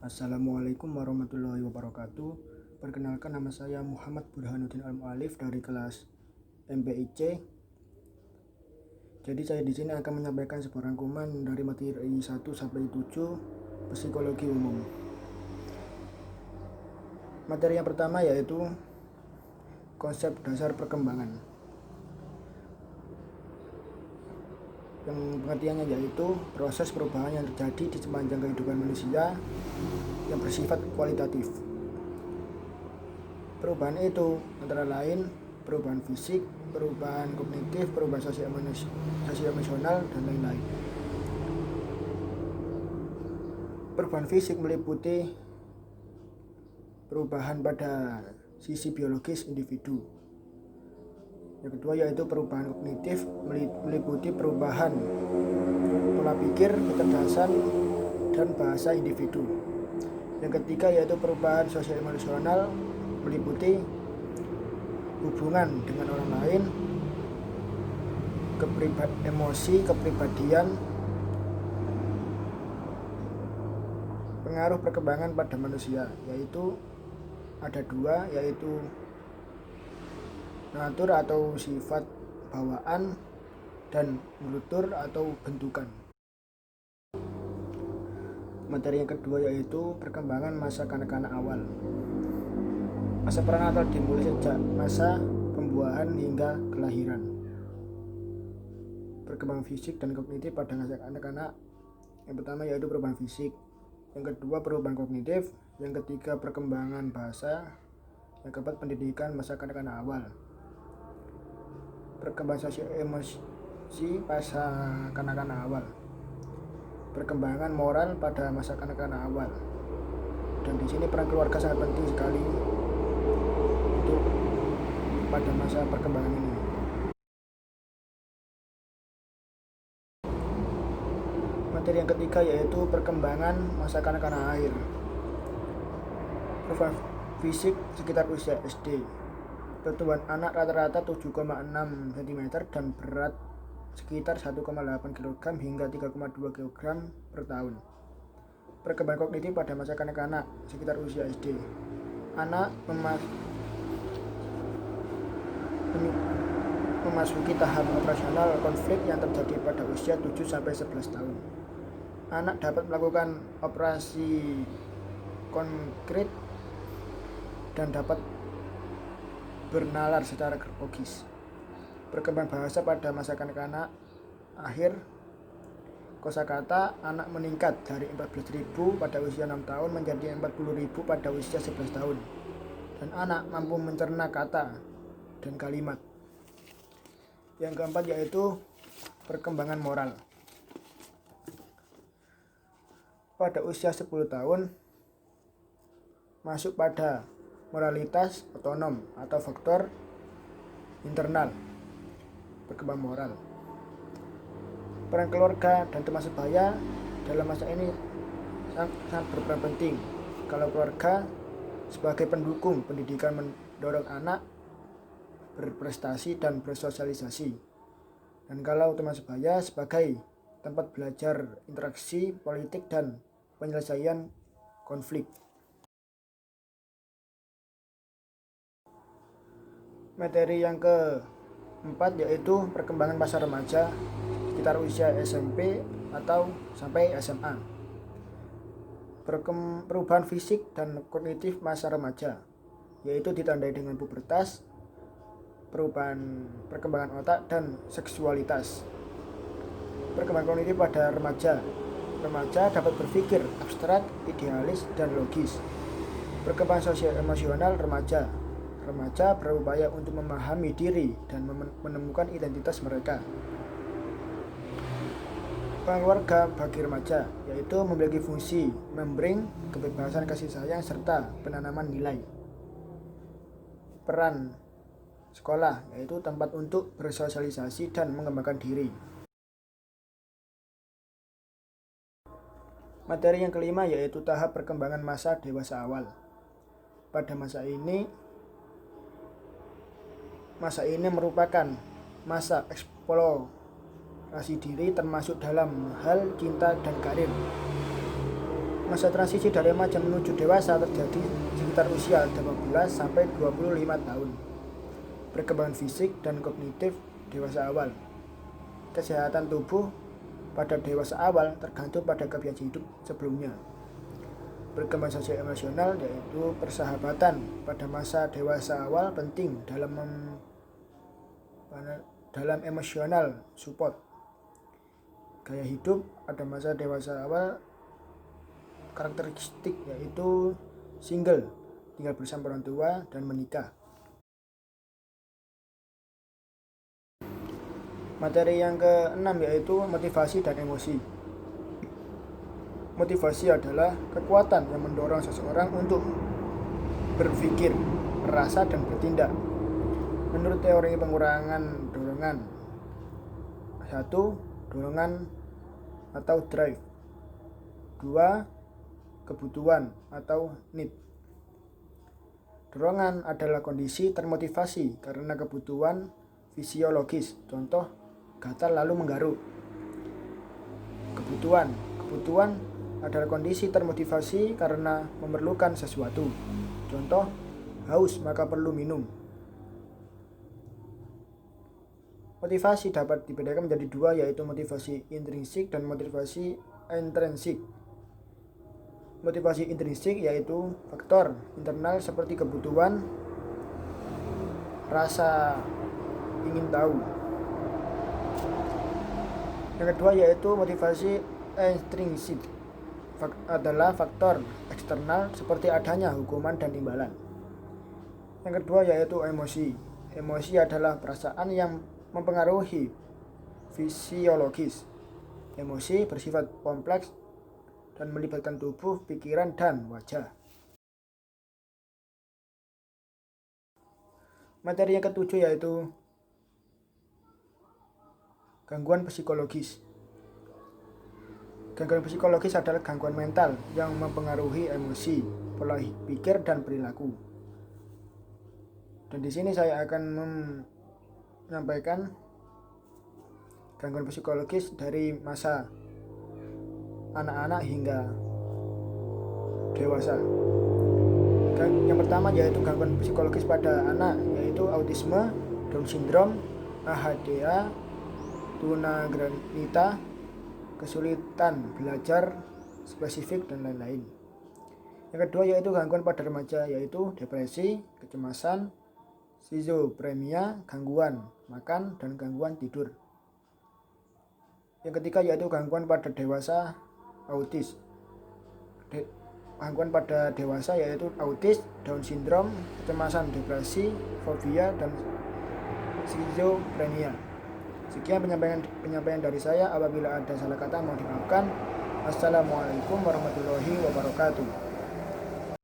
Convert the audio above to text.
Assalamualaikum warahmatullahi wabarakatuh. Perkenalkan, nama saya Muhammad Burhanuddin Al-Mu'alif dari kelas MPIC. Jadi saya di sini akan menyampaikan sebuah rangkuman dari materi 1 sampai 7 psikologi umum. Materi yang pertama yaitu konsep dasar perkembangan. Yang pengertiannya yaitu proses perubahan yang terjadi di sepanjang kehidupan manusia yang bersifat kualitatif. Perubahan itu antara lain perubahan fisik, perubahan kognitif, perubahan sosio-emosional, dan lain-lain. Perubahan fisik meliputi perubahan pada sisi biologis individu. Yang kedua yaitu perubahan kognitif meliputi perubahan pola pikir, kecerdasan, dan bahasa individu. Yang ketiga yaitu perubahan sosio-emosional meliputi hubungan dengan orang lain, emosi, kepribadian, pengaruh perkembangan pada manusia, yaitu ada dua, yaitu natur atau sifat bawaan dan kultur atau bentukan. Materi yang kedua yaitu perkembangan masa kanak-kanak awal. Masa peranatal dimulai sejak masa pembuahan hingga kelahiran. Perkembangan fisik dan kognitif pada masa anak-anak. Yang pertama yaitu perubahan fisik, yang kedua perubahan kognitif, yang ketiga perkembangan bahasa, yang keempat pendidikan masa kanak-kanak awal. Perkembangan sosio-emosi masa kanak-kanak awal. Perkembangan moral pada masa kanak-kanak awal. Dan di sini peran keluarga sangat penting sekali untuk pada masa perkembangan ini. Materi yang ketiga yaitu perkembangan masa kanak-kanak akhir. Perubahan fisik sekitar usia SD. Pertumbuhan anak rata-rata 7,6 cm dan berat sekitar 1,8 kg hingga 3,2 kg per tahun. Perkembangan kognitif pada masa kanak-kanak sekitar usia SD. Anak memasuki tahap operasional konflik yang terjadi pada usia 7-11 tahun. Anak dapat melakukan operasi konkret dan dapat bernalar secara logis. Perkembangan bahasa pada masa kanak-kanak akhir. Kosakata anak meningkat dari 14.000 pada usia 6 tahun menjadi 40.000 pada usia 11 tahun. Dan anak mampu mencerna kata dan kalimat. Yang keempat yaitu perkembangan moral. Pada usia 10 tahun masuk pada moralitas otonom atau faktor internal. Perkembangan moral. Peran keluarga dan teman sebaya dalam masa ini sangat berperan penting. Kalau keluarga sebagai pendukung pendidikan mendorong anak berprestasi dan bersosialisasi. Dan kalau teman sebaya sebagai tempat belajar interaksi politik dan penyelesaian konflik. Materi yang keempat yaitu perkembangan masa remaja sekitar usia SMP atau sampai SMA. Perubahan fisik dan kognitif masa remaja yaitu ditandai dengan pubertas, perkembangan otak, dan seksualitas. Perkembangan kognitif pada remaja. Remaja dapat berpikir abstrak, idealis, dan logis. Perkembangan sosio-emosional remaja. Remaja berupaya untuk memahami diri dan menemukan identitas mereka. Peran keluarga bagi remaja yaitu memiliki fungsi memberi kebebasan kasih sayang serta penanaman nilai. Peran sekolah yaitu tempat untuk bersosialisasi dan mengembangkan diri. Materi yang kelima yaitu tahap perkembangan masa dewasa awal. Pada masa ini merupakan masa eksplorasi diri termasuk dalam hal cinta dan karir. Masa transisi dari remaja menuju dewasa terjadi sekitar usia 18 sampai 25 tahun. Perkembangan fisik dan kognitif dewasa awal. Kesehatan tubuh pada dewasa awal tergantung pada kebiasaan hidup sebelumnya. Perkembangan sosial emosional yaitu persahabatan pada masa dewasa awal penting dalam emosional support. Gaya hidup pada masa dewasa awal karakteristik yaitu single, tinggal bersama orang tua, dan menikah. Materi yang keenam yaitu motivasi dan emosi. Motivasi adalah kekuatan yang mendorong seseorang untuk berpikir, merasa, dan bertindak. Menurut teori pengurangan dorongan, 1. Dorongan atau drive. 2. Kebutuhan atau need. Dorongan adalah kondisi termotivasi karena kebutuhan fisiologis, contoh gatal lalu menggaruk. Kebutuhan adalah kondisi termotivasi karena memerlukan sesuatu, contoh haus maka perlu minum. Motivasi dapat dibedakan menjadi dua, yaitu motivasi intrinsik dan motivasi intrinsik. Motivasi intrinsik yaitu faktor internal seperti kebutuhan, rasa ingin tahu. Yang kedua yaitu motivasi ekstrinsik, adalah faktor eksternal seperti adanya hukuman dan imbalan. Yang kedua yaitu emosi. Emosi adalah perasaan yang mempengaruhi fisiologis. Emosi bersifat kompleks dan melibatkan tubuh, pikiran, dan wajah. Materi yang ketujuh yaitu gangguan psikologis. Gangguan psikologis adalah gangguan mental yang mempengaruhi emosi, pola pikir, dan perilaku. Dan di sini saya akan menyampaikan gangguan psikologis dari masa anak-anak hingga dewasa. Yang pertama yaitu gangguan psikologis pada anak, yaitu autisme, Down syndrome, AHDA, tunagrahita, kesulitan belajar spesifik, dan lain-lain. Yang kedua yaitu gangguan pada remaja, yaitu depresi, kecemasan, skizofrenia, gangguan makan, dan gangguan tidur. Yang ketiga yaitu gangguan pada dewasa, autis. Gangguan pada dewasa yaitu autis, Down syndrome, kecemasan, depresi, fobia, dan skizofrenia. Sekian penyampaian dari saya. Apabila ada salah kata mohon dimaafkan. Assalamualaikum warahmatullahi wabarakatuh.